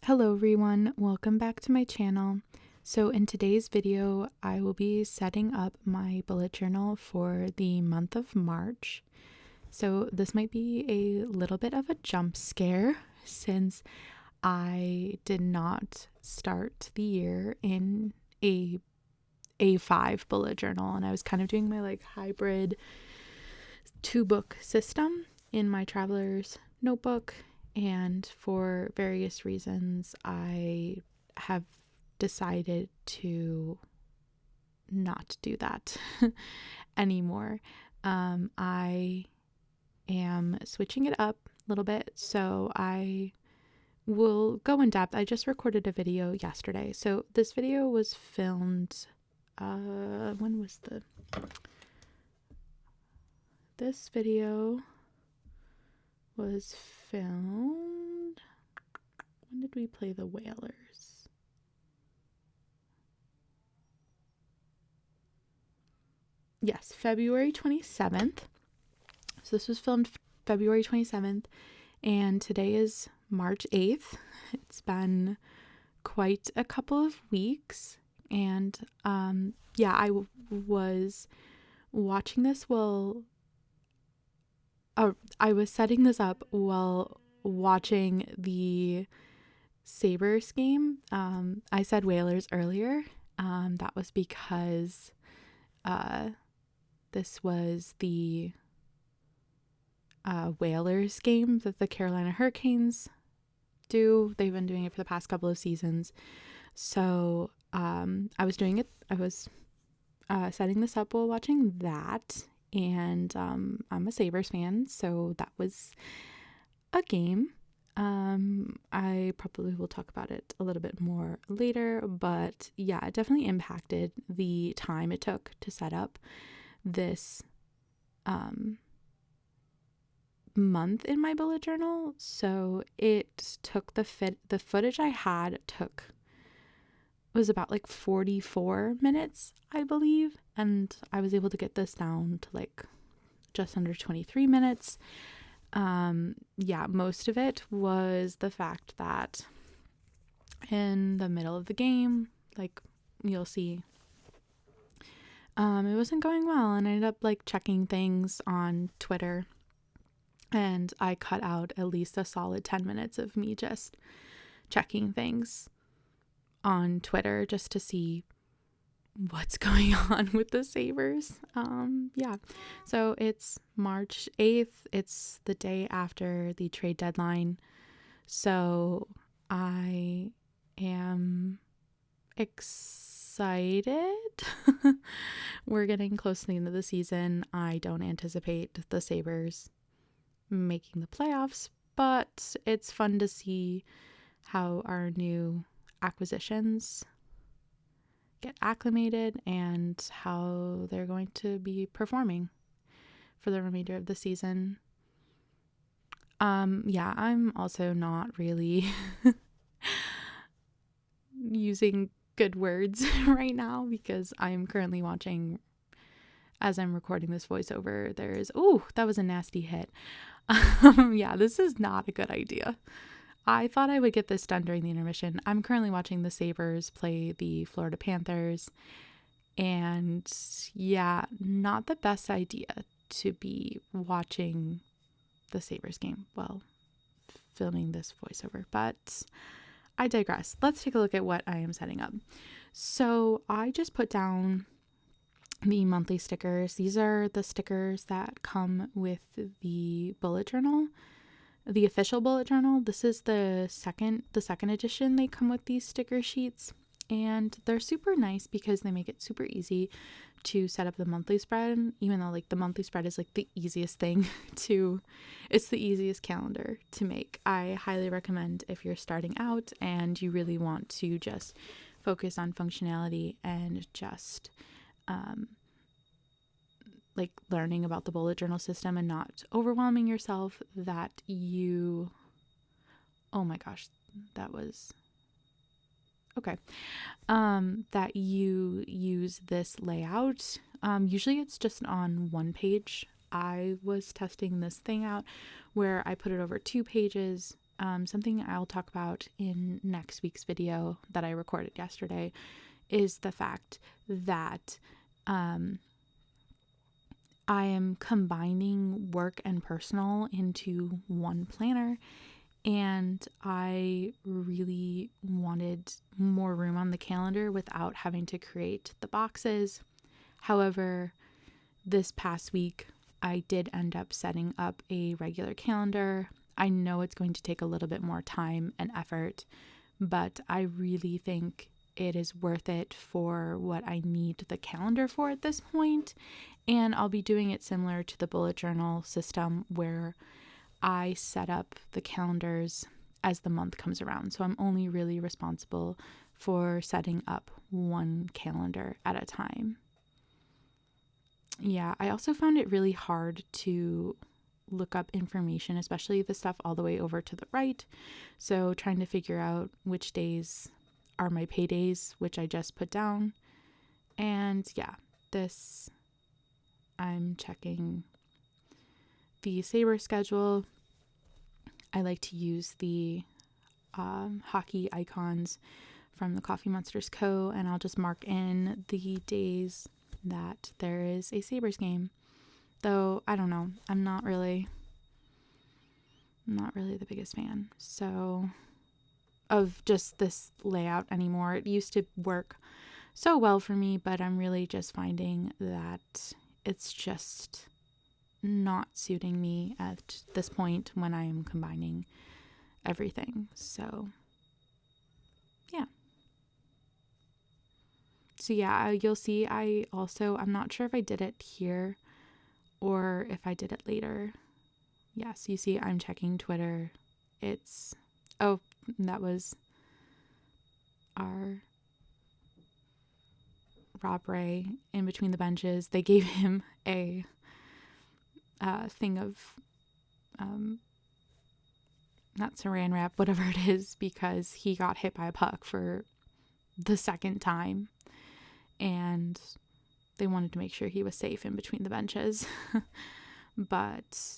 Hello everyone, welcome back to my channel. So in today's video, I will be setting up my bullet journal for the month of March. So this might be a little bit of a jump scare since I did not start the year in a A5 bullet journal, and I was kind of doing my hybrid 2-book system in my traveler's notebook. And for various reasons, I have decided to not do that anymore. I am switching it up a little bit, so I will go in depth. I just recorded a video yesterday. So this video was filmed, when was this video was filmed. When did we play the Whalers? Yes, February 27th. So this was filmed February 27th, and today is March 8th. It's been quite a couple of weeks, and I was watching this while I was setting this up while watching the Sabres game. I said Whalers earlier. That was because this was the Whalers game that the Carolina Hurricanes do. They've been doing it for the past couple of seasons. So I was doing it. I was setting this up while watching that. And I'm a Sabres fan, so that was a game. I probably will talk about it a little bit more later, but yeah, it definitely impacted the time it took to set up this month in my bullet journal. So it took the footage I had was about 44 minutes, I believe, and I was able to get this down to just under 23 minutes. Most of it was the fact that in the middle of the game, you'll see, it wasn't going well, and I ended up checking things on Twitter, and I cut out at least a solid 10 minutes of me just checking things on Twitter just to see what's going on with the Sabres. So it's March 8th. It's the day after the trade deadline. So I am excited. We're getting close to the end of the season. I don't anticipate the Sabres making the playoffs, but it's fun to see how our new acquisitions get acclimated and how they're going to be performing for the remainder of the season. I'm also not really using good words right now because I'm currently watching, as I'm recording this voiceover, that was a nasty hit. This is not a good idea. I thought I would get this done during the intermission. I'm currently watching the Sabres play the Florida Panthers. And not the best idea to be watching the Sabres game while filming this voiceover. But I digress. Let's take a look at what I am setting up. So I just put down the monthly stickers. These are the stickers that come with the bullet journal. The official bullet journal. This is the second edition. They come with these sticker sheets, and they're super nice because they make it super easy to set up the monthly spread, even though the monthly spread is the easiest thing it's the easiest calendar to make. I highly recommend if you're starting out and you really want to just focus on functionality and just learning about the bullet journal system and not overwhelming yourself, that you that you use this layout. Usually it's just on one page. I was testing this thing out where I put it over 2 pages something I'll talk about in next week's video that I recorded yesterday is the fact that I am combining work and personal into one planner, and I really wanted more room on the calendar without having to create the boxes. However, this past week, I did end up setting up a regular calendar. I know it's going to take a little bit more time and effort, but I really think it is worth it for what I need the calendar for at this point. And I'll be doing it similar to the bullet journal system where I set up the calendars as the month comes around. So I'm only really responsible for setting up one calendar at a time. Yeah, I also found it really hard to look up information, especially the stuff all the way over to the right. So trying to figure out which days are my paydays, which I just put down. And yeah, this, I'm checking the Sabre schedule. I like to use the hockey icons from the Coffee Monsters Co. And I'll just mark in the days that there is a Sabres game. Though, I don't know, I'm not really the biggest fan of just this layout anymore. It used to work so well for me, but I'm really just finding that it's just not suiting me at this point when I am combining everything. So yeah, you'll see I'm not sure if I did it here or if I did it later. Yeah, so you see I'm checking Twitter. That was our Rob Ray in between the benches. They gave him a thing of not saran wrap, whatever it is, because he got hit by a puck for the second time, and they wanted to make sure he was safe in between the benches. But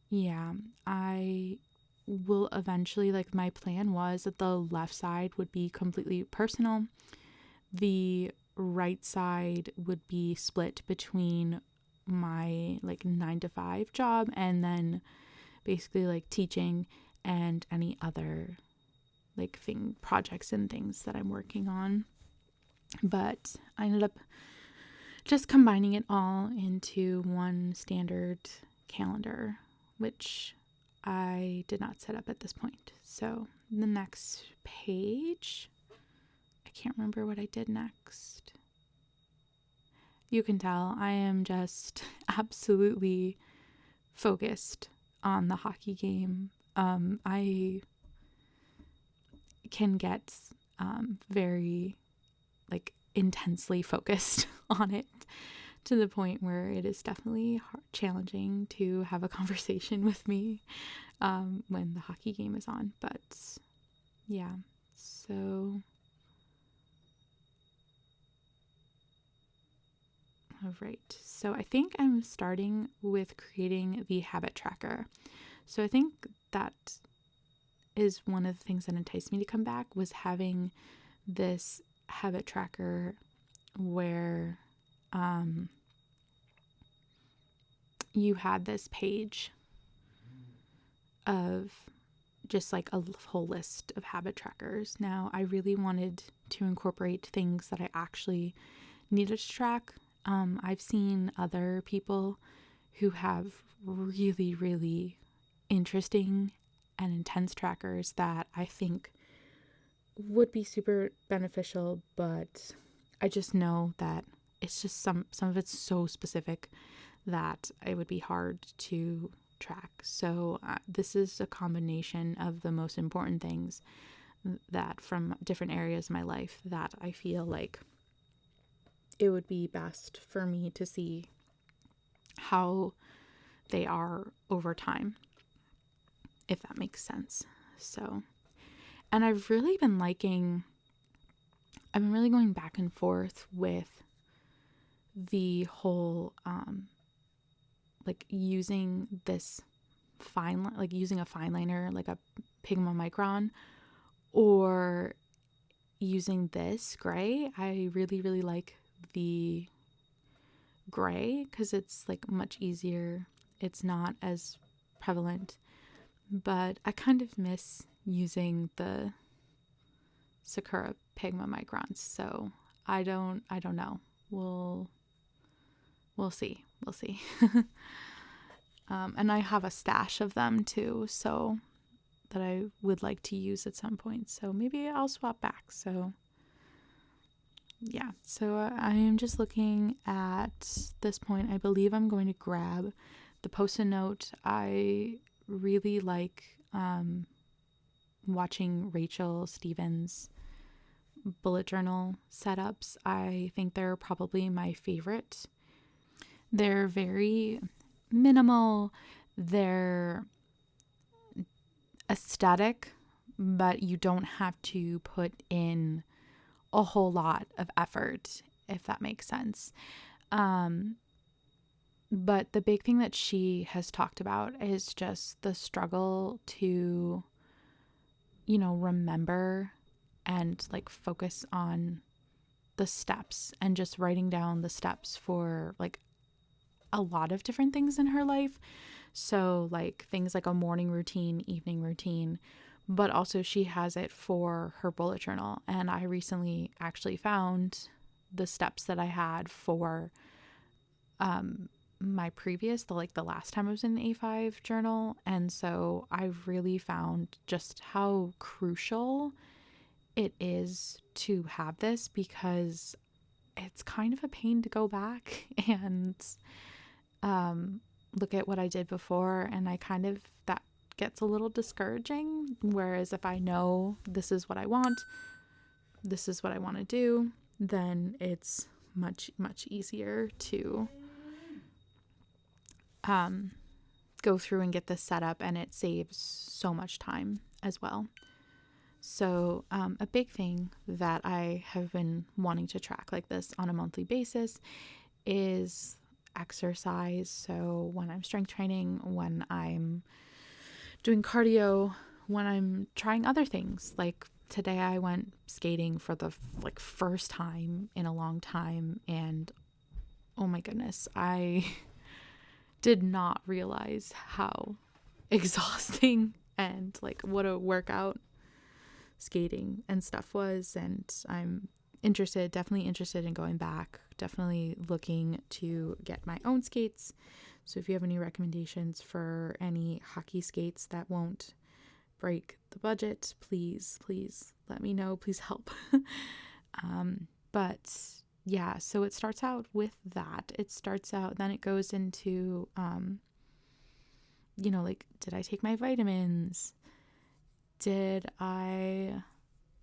yeah, I will eventually, my plan was that the left side would be completely personal. The right side would be split between my 9 to 5 job and then basically teaching and any other projects and things that I'm working on. But I ended up just combining it all into one standard calendar, which I did not set up at this point. So the next page, I can't remember what I did next. You can tell I am just absolutely focused on the hockey game. I can get very intensely focused on it to the point where it is definitely challenging to have a conversation with me when the hockey game is on. But yeah, so all right. So I think I'm starting with creating the habit tracker. So I think that is one of the things that enticed me to come back, was having this habit tracker where you had this page of just a whole list of habit trackers. Now, I really wanted to incorporate things that I actually needed to track. I've seen other people who have really, really interesting and intense trackers that I think would be super beneficial, but I just know that it's just some of it's so specific that it would be hard to track. So this is a combination of the most important things that from different areas of my life that I feel like it would be best for me to see how they are over time, if that makes sense. So, and I've really been going back and forth with the whole, using this using a fine liner, Pigma Micron or using this gray. I really, really like the gray because it's like much easier. It's not as prevalent, but I kind of miss using the Sakura Pigma Microns. So I don't know. We'll see. We'll see. And I have a stash of them too, so that I would like to use at some point. So maybe I'll swap back. So yeah, so I am just looking at this point. I believe I'm going to grab the Post-it note. I really like watching Rachel Stevens' bullet journal setups. I think they're probably my favorite. They're very minimal. They're aesthetic, but you don't have to put in a whole lot of effort, if that makes sense. But the big thing that she has talked about is just the struggle to, remember and like focus on the steps and just writing down the steps for like a lot of different things in her life. So like things like a morning routine, evening routine, but also she has it for her bullet journal. And I recently actually found the steps that I had for my previous, the last time I was in an A5 journal. And so I've really found just how crucial it is to have this, because it's kind of a pain to go back and look at what I did before, and that gets a little discouraging. Whereas if I know this is what I want, this is what I want to do, then it's much, much easier to go through and get this set up, and it saves so much time as well. So a big thing that I have been wanting to track like this on a monthly basis is exercise. So when I'm strength training, when I'm doing cardio, when I'm trying other things, like today I went skating for the first time in a long time, and oh my goodness, I did not realize how exhausting and like what a workout skating and stuff was. And I'm definitely interested in going back, definitely looking to get my own skates. So if you have any recommendations for any hockey skates that won't break the budget, please let me know. Please help. But yeah, so it starts out with that. Then it goes into, did I take my vitamins? Did I,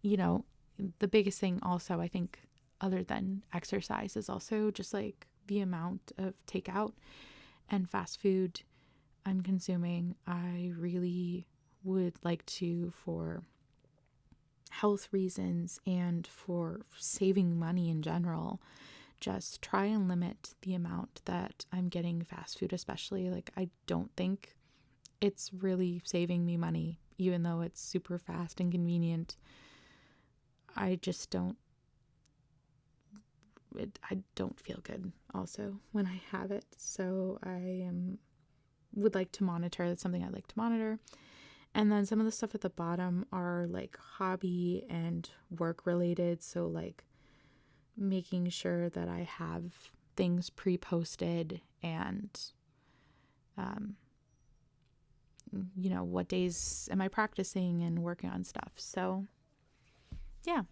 the biggest thing also, I think, other than exercise, is also just like the amount of takeout and fast food I'm consuming. I really would like to, for health reasons and for saving money in general, just try and limit the amount that I'm getting fast food, especially. Like, I don't think it's really saving me money, even though it's super fast and convenient. I just don't feel good also when I have it. So I would like to monitor. That's something I'd like to monitor. And then some of the stuff at the bottom are like hobby and work related. So like making sure that I have things pre-posted and, what days am I practicing and working on stuff. So yeah.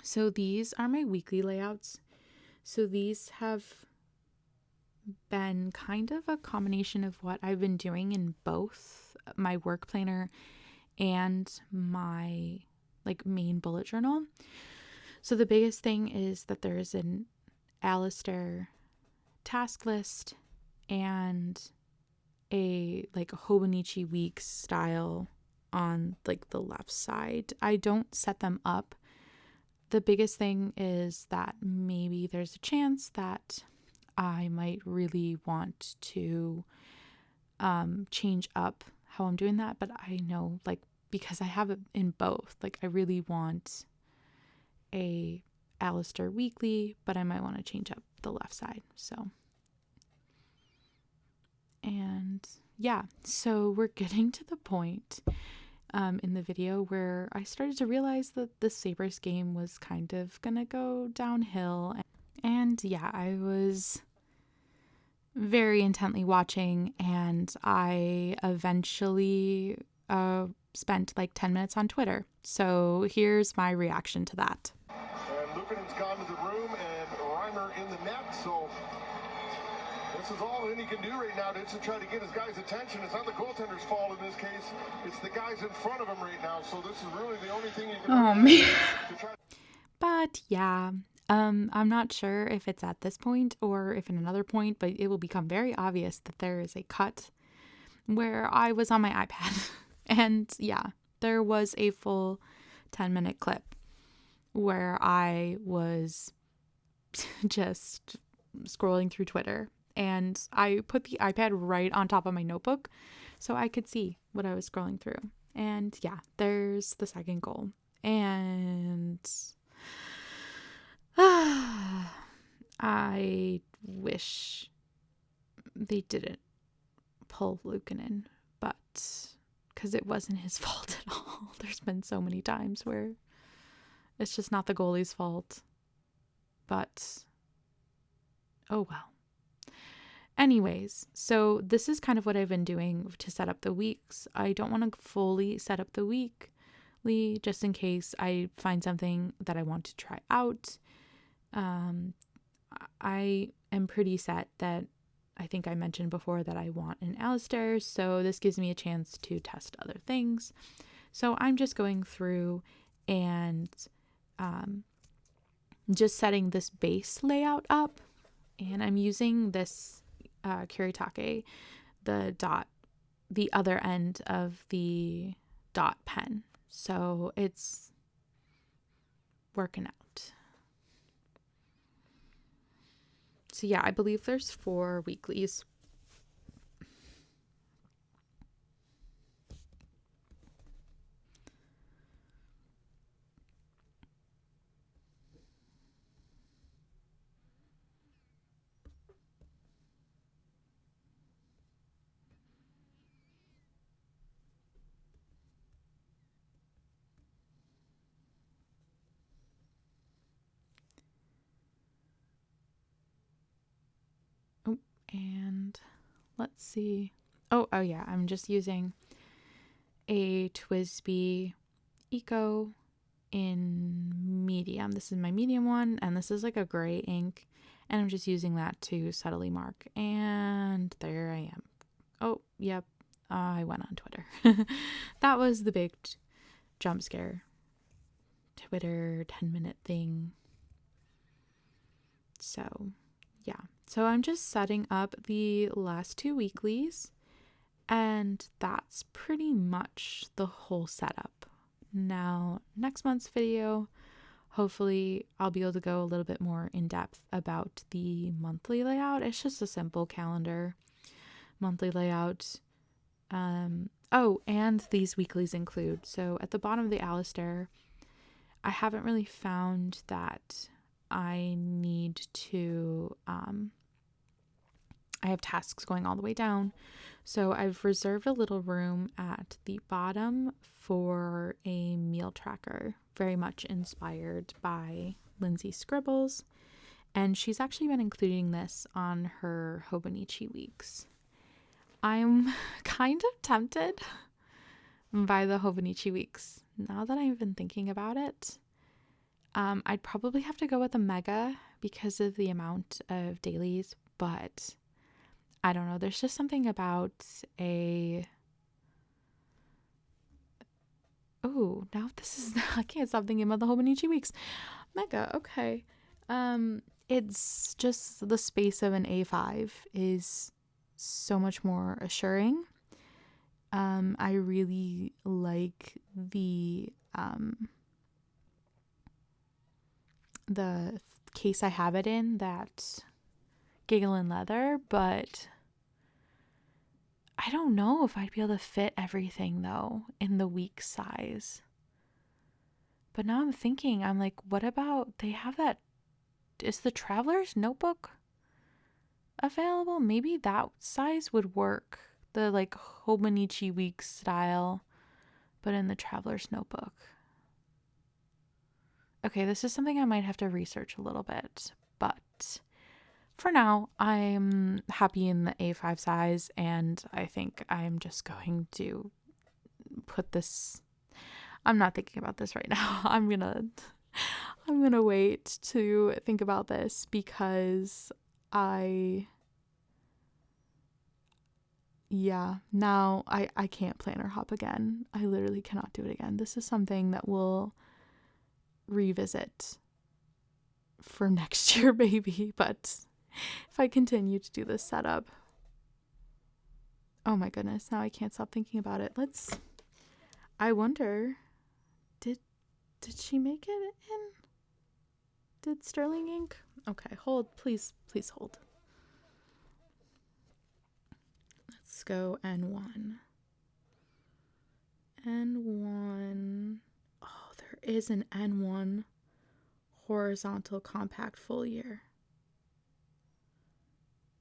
So these are my weekly layouts. So these have been kind of a combination of what I've been doing in both my work planner and my main bullet journal. So the biggest thing is that there's an Alistair task list and a Hobonichi weeks style on the left side. I don't set them up. The biggest thing is that maybe there's a chance that I might really want to change up how I'm doing that. But I know, like, because I have it in both, like, I really want a Alistair weekly, but I might want to change up the left side. So, and yeah, so we're getting to the point in the video where I started to realize that the Sabres game was kind of gonna go downhill. And yeah, I was very intently watching, and I eventually spent like 10 minutes on Twitter. So here's my reaction to that. And Luukkonen's gone to the room, and Reimer in the net, so this is all he can do right now to try to get his guys' attention. It's not the goaltender's fault in this case. It's the guys in front of him right now, so this is really the only thing you can do to try. But yeah, I'm not sure if it's at this point or if in another point, but it will become very obvious that there is a cut where I was on my iPad. And yeah, there was a full 10-minute clip where I was just scrolling through Twitter, and I put the iPad right on top of my notebook so I could see what I was scrolling through. And yeah, there's the second goal. And I wish they didn't pull Luukkonen, but because it wasn't his fault at all. There's been so many times where it's just not the goalie's fault. But oh well. Anyways, so this is kind of what I've been doing to set up the weeks. I don't want to fully set up the weekly just in case I find something that I want to try out. I am pretty set that I think I mentioned before that I want an Alistair, so this gives me a chance to test other things. So I'm just going through and just setting this base layout up, and I'm using this Kuritake, the other end of the dot pen. So it's working out. So yeah, I believe there's 4 weeklies. And let's see. Oh yeah, I'm just using a TWSBI Eco in medium. This is my medium one, and this is like a gray ink, and I'm just using that to subtly mark. And there I am. Oh, yep. I went on Twitter. That was the big jump scare. Twitter 10-minute thing. So, yeah. So I'm just setting up the last 2 weeklies, and that's pretty much the whole setup. Now, next month's video, hopefully I'll be able to go a little bit more in depth about the monthly layout. It's just a simple calendar monthly layout. Oh, and these weeklies include, so at the bottom of the Alistair, I haven't really found that I need to, I have tasks going all the way down. So I've reserved a little room at the bottom for a meal tracker, very much inspired by Lindsay Scribbles. And she's actually been including this on her Hobonichi weeks. I'm kind of tempted by the Hobonichi weeks. Now that I've been thinking about it, I'd probably have to go with a mega because of the amount of dailies, but I don't know. There's just something about now this is, I can't stop thinking about the Hobonichi weeks. Mega, okay. It's just the space of an A5 is so much more assuring. I really like the case I have it in that Giggle and Leather, but I don't know if I'd be able to fit everything though in the week size. But now I'm thinking, I'm like, what about they have that? Is the Traveler's Notebook available? Maybe that size would work. The like Hobonichi Week style, but in the Traveler's Notebook. Okay, this is something I might have to research a little bit, but for now, I'm happy in the A5 size, and I think I'm just going to put this. I'm not thinking about this right now. I'm gonna wait to think about this because now I can't planner hop again. I literally cannot do it again. This is something that we'll revisit for next year, maybe, but if I continue to do this setup. Oh my goodness, now I can't stop thinking about it. I wonder, did she make it in? Did Sterling Ink? Okay, hold, please hold. Let's go N1. N1. Oh, there is an N1 horizontal compact full year.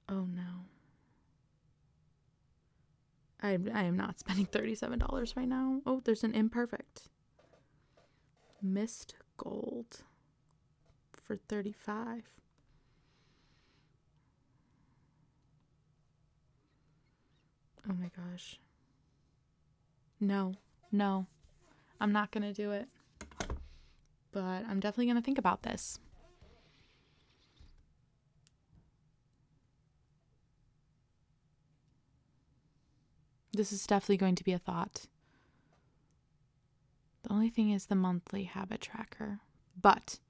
Oh no. I am not spending $37 right now. Oh, there's an imperfect. Mist Gold for $35. Oh my gosh. No. I'm not going to do it. But I'm definitely going to think about this. This is definitely going to be a thought. The only thing is the monthly habit tracker. But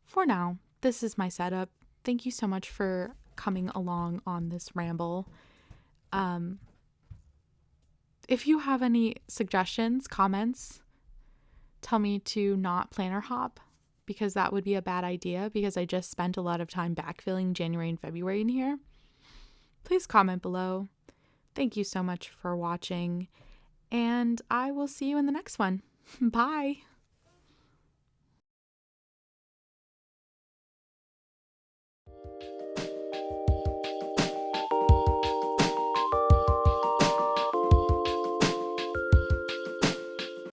for now, this is my setup. Thank you so much for coming along on this ramble. If you have any suggestions, comments, tell me to not planner hop, because that would be a bad idea because I just spent a lot of time backfilling January and February in here. Please comment below. Thank you so much for watching, and I will see you in the next one. Bye.